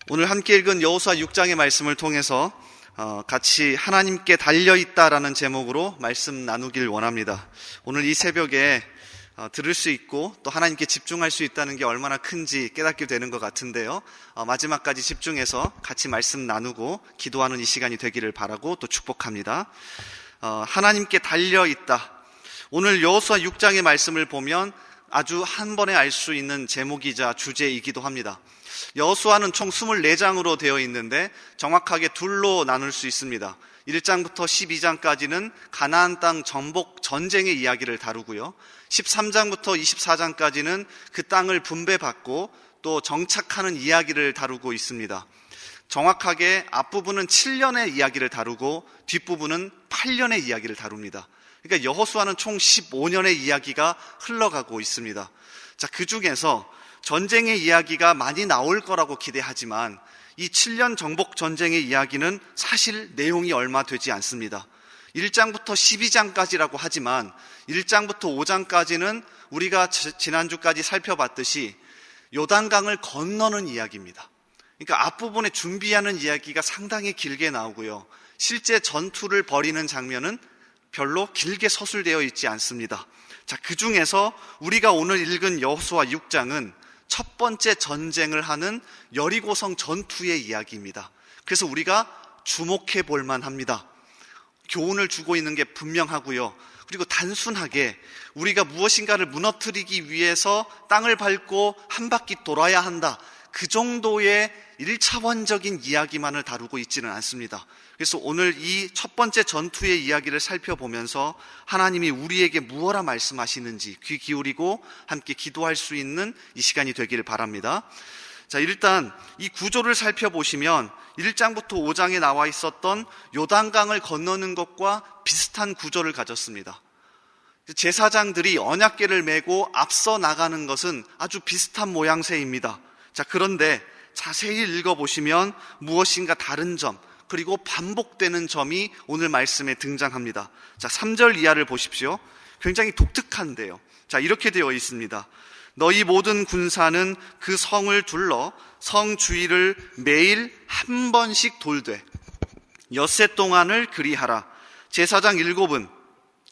오늘 함께 읽은 여호수아 6장의 말씀을 통해서 같이 하나님께 달려있다라는 제목으로 말씀 나누길 원합니다. 오늘 이 새벽에 들을 수 있고 또 하나님께 집중할 수 있다는 게 얼마나 큰지 깨닫게 되는 것 같은데요. 마지막까지 집중해서 같이 말씀 나누고 기도하는 이 시간이 되기를 바라고 또 축복합니다. 하나님께 달려있다. 오늘 여호수아 6장의 말씀을 보면 아주 한 번에 알 수 있는 제목이자 주제이기도 합니다. 여호수아는 총 24장으로 되어 있는데 정확하게 둘로 나눌 수 있습니다. 1장부터 12장까지는 가나안 땅 정복 전쟁의 이야기를 다루고요. 13장부터 24장까지는 그 땅을 분배받고 또 정착하는 이야기를 다루고 있습니다. 정확하게 앞부분은 7년의 이야기를 다루고 뒷부분은 8년의 이야기를 다룹니다. 그러니까 여호수아는 총 15년의 이야기가 흘러가고 있습니다. 자, 그 중에서 전쟁의 이야기가 많이 나올 거라고 기대하지만 이 7년 정복 전쟁의 이야기는 사실 내용이 얼마 되지 않습니다. 1장부터 12장까지라고 하지만 1장부터 5장까지는 우리가 지난주까지 살펴봤듯이 요단강을 건너는 이야기입니다. 그러니까 앞부분에 준비하는 이야기가 상당히 길게 나오고요. 실제 전투를 벌이는 장면은 별로 길게 서술되어 있지 않습니다. 자, 그 중에서 우리가 오늘 읽은 여호수아 6장은 첫 번째 전쟁을 하는 여리고성 전투의 이야기입니다. 그래서 우리가 주목해 볼 만합니다. 교훈을 주고 있는 게 분명하고요. 그리고 단순하게 우리가 무엇인가를 무너뜨리기 위해서 땅을 밟고 한 바퀴 돌아야 한다, 그 정도의 1차원적인 이야기만을 다루고 있지는 않습니다. 그래서 오늘 이 첫 번째 전투의 이야기를 살펴보면서 하나님이 우리에게 무엇라 말씀하시는지 귀 기울이고 함께 기도할 수 있는 이 시간이 되기를 바랍니다. 자, 일단 이 구조를 살펴보시면 1장부터 5장에 나와 있었던 요단강을 건너는 것과 비슷한 구조를 가졌습니다. 제사장들이 언약궤를 메고 앞서 나가는 것은 아주 비슷한 모양새입니다. 자, 그런데 자세히 읽어보시면 무엇인가 다른 점, 그리고 반복되는 점이 오늘 말씀에 등장합니다. 자, 3절 이하를 보십시오. 굉장히 독특한데요. 자, 이렇게 되어 있습니다. 너희 모든 군사는 그 성을 둘러 성 주위를 매일 한 번씩 돌되 엿새 동안을 그리하라. 제사장 7은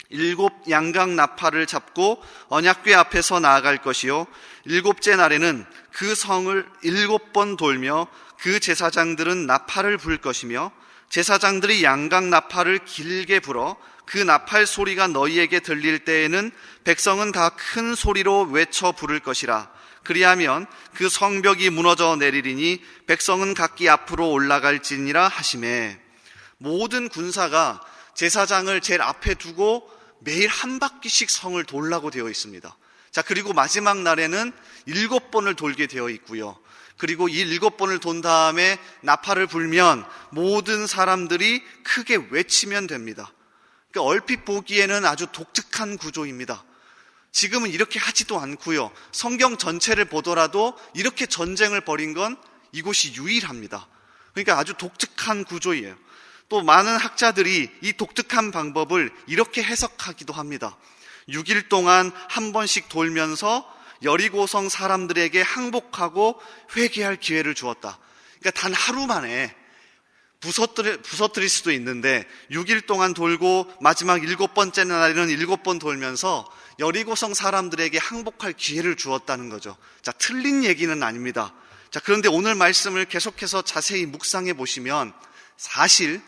7 양각 나팔을 잡고 언약궤 앞에서 나아갈 것이요 7째 날에는 그 성을 7번 돌며 그 제사장들은 나팔을 불 것이며 제사장들이 양각 나팔을 길게 불어 그 나팔 소리가 너희에게 들릴 때에는 백성은 다 큰 소리로 외쳐 부를 것이라. 그리하면 그 성벽이 무너져 내리리니 백성은 각기 앞으로 올라갈지니라 하시매. 모든 군사가 제사장을 제일 앞에 두고 매일 한 바퀴씩 성을 돌라고 되어 있습니다. 자, 그리고 마지막 날에는 7번을 돌게 되어 있고요. 그리고 이 7번을 돈 다음에 나팔을 불면 모든 사람들이 크게 외치면 됩니다. 그러니까 얼핏 보기에는 아주 독특한 구조입니다. 지금은 이렇게 하지도 않고요. 성경 전체를 보더라도 이렇게 전쟁을 벌인 건 이곳이 유일합니다. 그러니까 아주 독특한 구조예요. 또 많은 학자들이 이 독특한 방법을 이렇게 해석하기도 합니다. 6일 동안 한 번씩 돌면서 여리고성 사람들에게 항복하고 회개할 기회를 주었다. 그러니까 단 하루 만에 부서뜨릴 수도 있는데 6일 동안 돌고 마지막 7번째 날에는 7번 돌면서 여리고성 사람들에게 항복할 기회를 주었다는 거죠. 자, 틀린 얘기는 아닙니다. 자, 그런데 오늘 말씀을 계속해서 자세히 묵상해 보시면 사실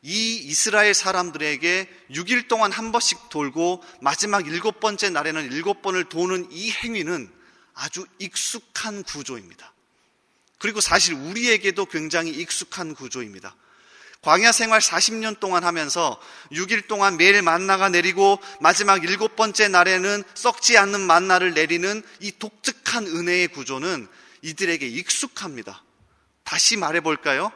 이 이스라엘 사람들에게 6일 동안 한 번씩 돌고 마지막 7번째 날에는 7번을 도는 이 행위는 아주 익숙한 구조입니다. 그리고 사실 우리에게도 굉장히 익숙한 구조입니다. 광야 생활 40년 동안 하면서 6일 동안 매일 만나가 내리고 마지막 7번째 날에는 썩지 않는 만나를 내리는 이 독특한 은혜의 구조는 이들에게 익숙합니다. 다시 말해볼까요?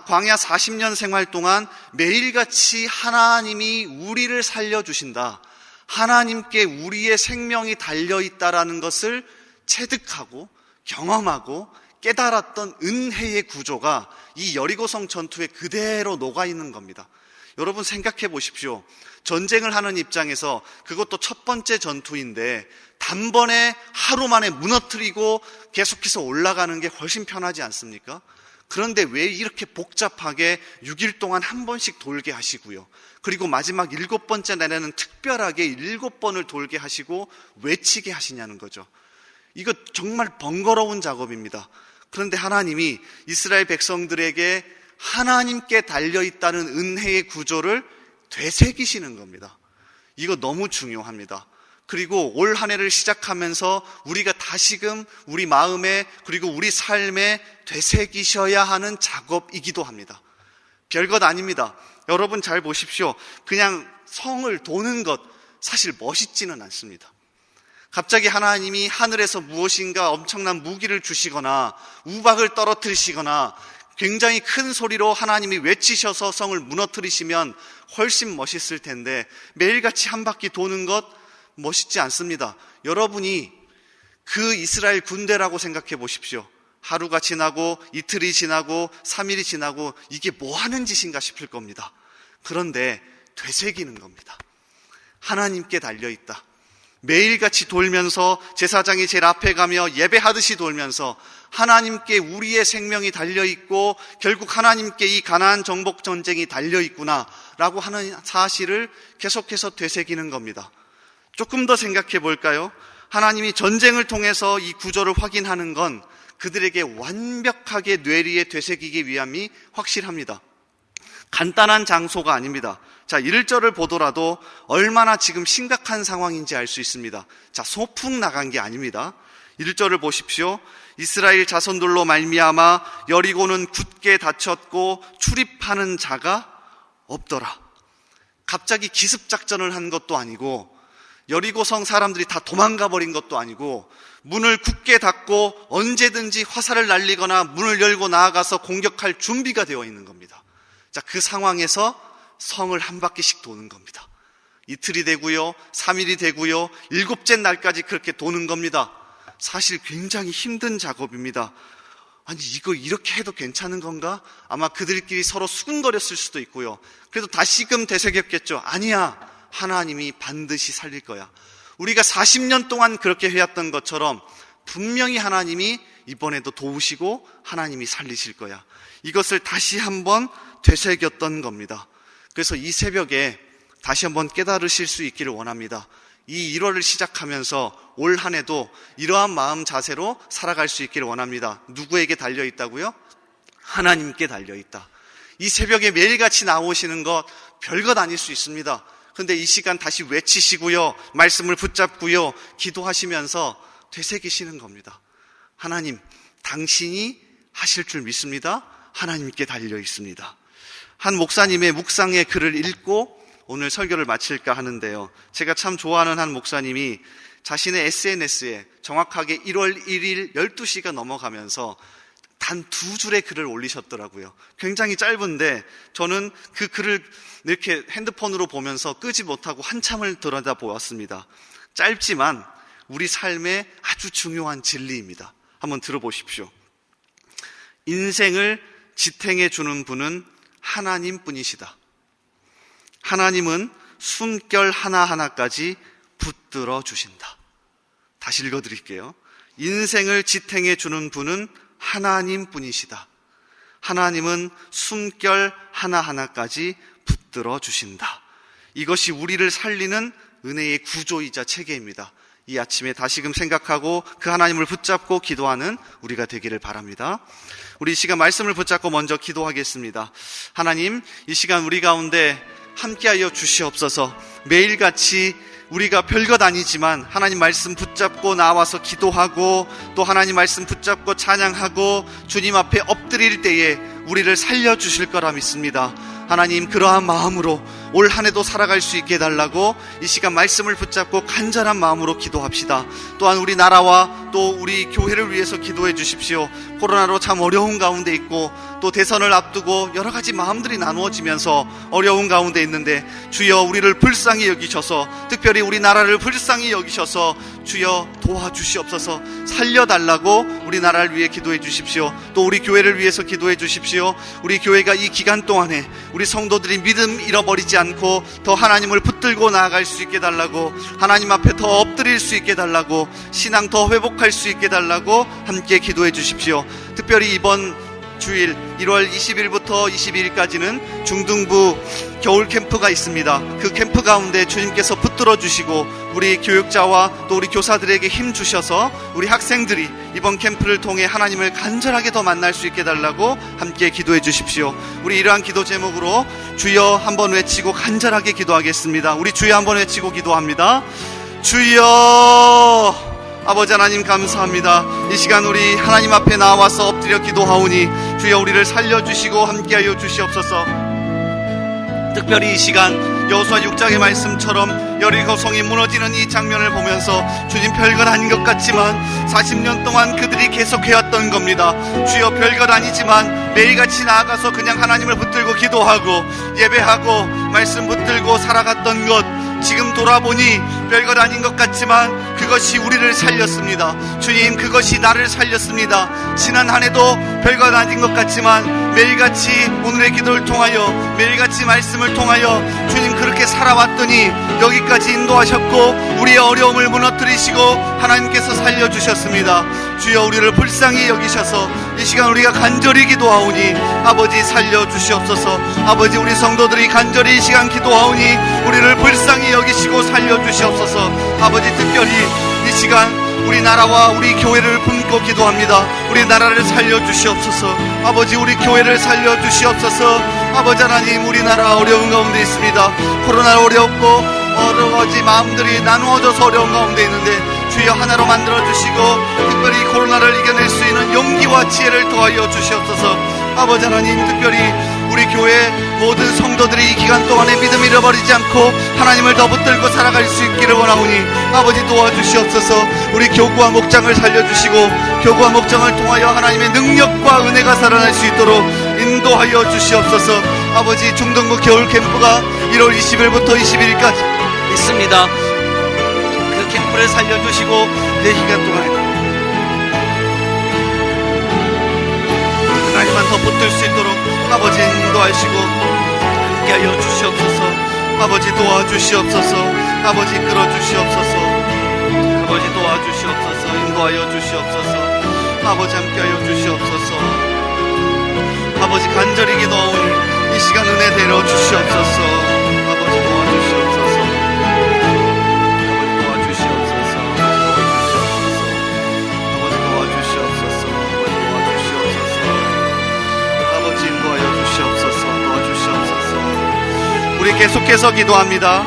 광야 40년 생활 동안 매일같이 하나님이 우리를 살려주신다, 하나님께 우리의 생명이 달려있다라는 것을 체득하고 경험하고 깨달았던 은혜의 구조가 이 여리고성 전투에 그대로 녹아있는 겁니다. 여러분 생각해 보십시오. 전쟁을 하는 입장에서 그것도 첫 번째 전투인데 단번에 하루 만에 무너뜨리고 계속해서 올라가는 게 훨씬 편하지 않습니까? 그런데 왜 이렇게 복잡하게 6일 동안 한 번씩 돌게 하시고요. 그리고 마지막 7번째 날에는 특별하게 7번을 돌게 하시고 외치게 하시냐는 거죠. 이거 정말 번거로운 작업입니다. 그런데 하나님이 이스라엘 백성들에게 하나님께 달려있다는 은혜의 구조를 되새기시는 겁니다. 이거 너무 중요합니다. 그리고 올 한 해를 시작하면서 우리가 다시금 우리 마음에 그리고 우리 삶에 되새기셔야 하는 작업이기도 합니다. 별것 아닙니다. 여러분 잘 보십시오. 그냥 성을 도는 것 사실 멋있지는 않습니다. 갑자기 하나님이 하늘에서 무엇인가 엄청난 무기를 주시거나 우박을 떨어뜨리시거나 굉장히 큰 소리로 하나님이 외치셔서 성을 무너뜨리시면 훨씬 멋있을 텐데 매일같이 한 바퀴 도는 것 멋있지 않습니다. 여러분이 그 이스라엘 군대라고 생각해 보십시오. 하루가 지나고 이틀이 지나고 3일이 지나고 이게 뭐 하는 짓인가 싶을 겁니다. 그런데 되새기는 겁니다. 하나님께 달려있다. 매일같이 돌면서 제사장이 제일 앞에 가며 예배하듯이 돌면서 하나님께 우리의 생명이 달려있고 결국 하나님께 이 가나안 정복 전쟁이 달려있구나 라고 하는 사실을 계속해서 되새기는 겁니다. 조금 더 생각해 볼까요? 하나님이 전쟁을 통해서 이 구조를 확인하는 건 그들에게 완벽하게 뇌리에 되새기기 위함이 확실합니다. 간단한 장소가 아닙니다. 자, 1절을 보더라도 얼마나 지금 심각한 상황인지 알 수 있습니다. 자, 소풍 나간 게 아닙니다. 1절을 보십시오. 이스라엘 자손들로 말미암아 여리고는 굳게 닫혔고 출입하는 자가 없더라. 갑자기 기습작전을 한 것도 아니고 여리고성 사람들이 다 도망가 버린 것도 아니고 문을 굳게 닫고 언제든지 화살을 날리거나 문을 열고 나아가서 공격할 준비가 되어 있는 겁니다. 자, 그 상황에서 성을 한 바퀴씩 도는 겁니다. 이틀이 되고요, 3일이 되고요, 7째 날까지 그렇게 도는 겁니다. 사실 굉장히 힘든 작업입니다. 아니, 이거 이렇게 해도 괜찮은 건가? 아마 그들끼리 서로 수군거렸을 수도 있고요. 그래도 다시금 되새겼겠죠. 아니야, 하나님이 반드시 살릴 거야. 우리가 40년 동안 그렇게 해왔던 것처럼 분명히 하나님이 이번에도 도우시고 하나님이 살리실 거야. 이것을 다시 한번 되새겼던 겁니다. 그래서 이 새벽에 다시 한번 깨달으실 수 있기를 원합니다. 이 1월을 시작하면서 올 한 해도 이러한 마음 자세로 살아갈 수 있기를 원합니다. 누구에게 달려있다고요? 하나님께 달려있다. 이 새벽에 매일같이 나오시는 것 별것 아닐 수 있습니다. 그런데 이 시간 다시 외치시고요, 말씀을 붙잡고요, 기도하시면서 되새기시는 겁니다. 하나님, 당신이 하실 줄 믿습니다. 하나님께 달려있습니다. 한 목사님의 묵상의 글을 읽고 오늘 설교를 마칠까 하는데요. 제가 참 좋아하는 한 목사님이 자신의 SNS에 정확하게 1월 1일 12시가 넘어가면서 단 2줄의 글을 올리셨더라고요. 굉장히 짧은데 저는 그 글을 이렇게 핸드폰으로 보면서 끄지 못하고 한참을 들여다보았습니다. 짧지만 우리 삶에 아주 중요한 진리입니다. 한번 들어보십시오. 인생을 지탱해 주는 분은 하나님뿐이시다. 하나님은 숨결 하나하나까지 붙들어 주신다. 다시 읽어드릴게요. 인생을 지탱해 주는 분은 하나님뿐이시다. 하나님은 숨결 하나하나까지 붙들어 주신다. 이것이 우리를 살리는 은혜의 구조이자 체계입니다. 이 아침에 다시금 생각하고 그 하나님을 붙잡고 기도하는 우리가 되기를 바랍니다. 우리 이 시간 말씀을 붙잡고 먼저 기도하겠습니다. 하나님, 이 시간 우리 가운데 함께하여 주시옵소서. 매일같이 우리가 별것 아니지만 하나님 말씀 붙잡고 나와서 기도하고 또 하나님 말씀 붙잡고 찬양하고 주님 앞에 엎드릴 때에 우리를 살려주실 거라 믿습니다. 하나님, 그러한 마음으로 올 한 해도 살아갈 수 있게 해달라고 이 시간 말씀을 붙잡고 간절한 마음으로 기도합시다. 또한 우리 나라와 또 우리 교회를 위해서 기도해 주십시오. 코로나로 참 어려운 가운데 있고 또 대선을 앞두고 여러 가지 마음들이 나누어지면서 어려운 가운데 있는데 주여 우리를 불쌍히 여기셔서, 특별히 우리나라를 불쌍히 여기셔서 주여 도와주시옵소서. 살려달라고 우리나라를 위해 기도해 주십시오. 또 우리 교회를 위해서 기도해 주십시오. 우리 교회가 이 기간 동안에 우리 성도들이 믿음 잃어버리지 않고 더 하나님을 붙들고 나아갈 수 있게 달라고, 하나님 앞에 더 엎드릴 수 있게 달라고, 신앙 더 회복할 수 있게 달라고 함께 기도해 주십시오. 특별히 이번 주일 1월 20일부터 22일까지는 중등부 겨울 캠프가 있습니다. 그 캠프 가운데 주님께서 붙들어 주시고 우리 교육자와 또 우리 교사들에게 힘 주셔서 우리 학생들이 이번 캠프를 통해 하나님을 간절하게 더 만날 수 있게 달라고 함께 기도해 주십시오. 우리 이러한 기도 제목으로 주여 한번 외치고 간절하게 기도하겠습니다. 우리 주여 한번 외치고 기도합니다. 주여. 아버지 하나님 감사합니다. 이 시간 우리 하나님 앞에 나와서 엎드려 기도하오니 주여 우리를 살려주시고 함께하여 주시옵소서. 특별히 이 시간 여호수아 6장의 말씀처럼 여리고 성이 무너지는 이 장면을 보면서 주님 별것 아닌 것 같지만 40년 동안 그들이 계속해왔던 겁니다. 주여 별것 아니지만 매일같이 나아가서 그냥 하나님을 붙들고 기도하고 예배하고 말씀 붙들고 살아갔던 것, 지금 돌아보니 별것 아닌 것 같지만 그것이 우리를 살렸습니다. 주님, 그것이 나를 살렸습니다. 지난 한 해도 별것 아닌 것 같지만 매일같이 오늘의 기도를 통하여, 매일같이 말씀을 통하여 주님 그렇게 살아왔더니 여기까지 인도하셨고 우리의 어려움을 무너뜨리시고 하나님께서 살려주셨습니다. 주여 우리를 불쌍히 여기셔서 이 시간 우리가 간절히 기도하오니 아버지 살려주시옵소서. 아버지 우리 성도들이 간절히 이 시간 기도하오니 우리를 불쌍히 여기시고 살려주시옵소서. 아버지 특별히 이 시간 우리나라와 우리 교회를 품고 기도합니다. 우리나라를 살려주시옵소서. 아버지 우리 교회를 살려주시옵소서. 아버지 하나님 우리나라 어려운 가운데 있습니다. 코로나 어렵고 여러 가지 마음들이 나누어져서 어려운 가운데 있는데 주여 하나로 만들어주시고 특별히 코로나를 이겨낼 수 있는 용기와 지혜를 더하여 주시옵소서. 아버지 하나님 특별히 우리 교회 모든 성도들이 이 기간 동안에 믿음 잃어버리지 않고 하나님을 더 붙들고 살아갈 수 있기를 원하오니 아버지 도와주시옵소서. 우리 교구와 목장을 살려주시고 교구와 목장을 통하여 하나님의 능력과 은혜가 살아날 수 있도록 인도하여 주시옵소서. 아버지 중등부 겨울 캠프가 1월 20일부터 21일까지 있습니다. 그 캠프를 살려주시고 내 기간 동안에 하나님만 더 붙들 수 있도록 아버지 인도하시고 함께하여 주시옵소서. 아버지 도와주시옵소서. 아버지 끌어주시옵소서. 아버지 도와주시옵소서. 인도하여 주시옵소서. 아버지 함께하여 주시옵소서. 아버지 간절히 기도하오니 이 시간 은혜 내려 주시옵소서. 아버지 도와주시옵소서. 아버지 도와주시옵소서. 아버지 도와주시옵소서. 아버지 도와주시옵소서. 아버지 인도하여 주시옵소서. 도와주시옵소서. 우리 계속해서 기도합니다.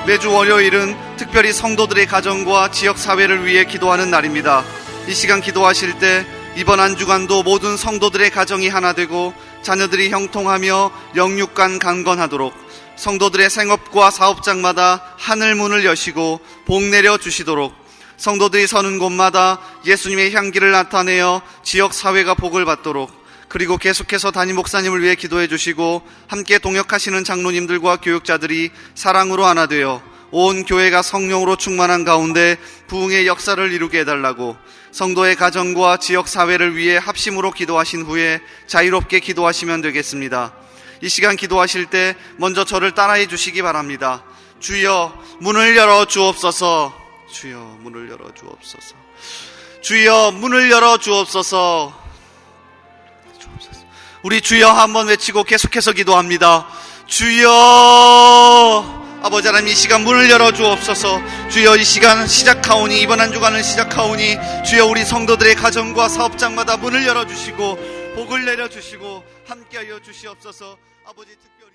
매주 월요일은 특별히 성도들의 가정과 지역사회를 위해 기도하는 날입니다. 이 시간 기도하실 때 이번 한 주간도 모든 성도들의 가정이 하나 되고 자녀들이 형통하며 영육간 강건하도록 성도들의 생업과 사업장마다 하늘 문을 여시고 복 내려 주시도록 성도들이 서는 곳마다 예수님의 향기를 나타내어 지역사회가 복을 받도록, 그리고 계속해서 담임 목사님을 위해 기도해 주시고 함께 동역하시는 장로님들과 교육자들이 사랑으로 하나 되어 온 교회가 성령으로 충만한 가운데 부흥의 역사를 이루게 해달라고 성도의 가정과 지역사회를 위해 합심으로 기도하신 후에 자유롭게 기도하시면 되겠습니다. 이 시간 기도하실 때 먼저 저를 따라해 주시기 바랍니다. 주여 문을 열어 주옵소서. 주여 문을 열어 주옵소서. 주여 문을 열어 주옵소서. 우리 주여 한번 외치고 계속해서 기도합니다. 주여. 아버지 하나님 이 시간 문을 열어 주옵소서. 주여 이 시간 시작하오니, 이번 한 주간을 시작하오니 주여 우리 성도들의 가정과 사업장마다 문을 열어주시고 복을 내려주시고 함께하여 주시옵소서. 아버지 특별히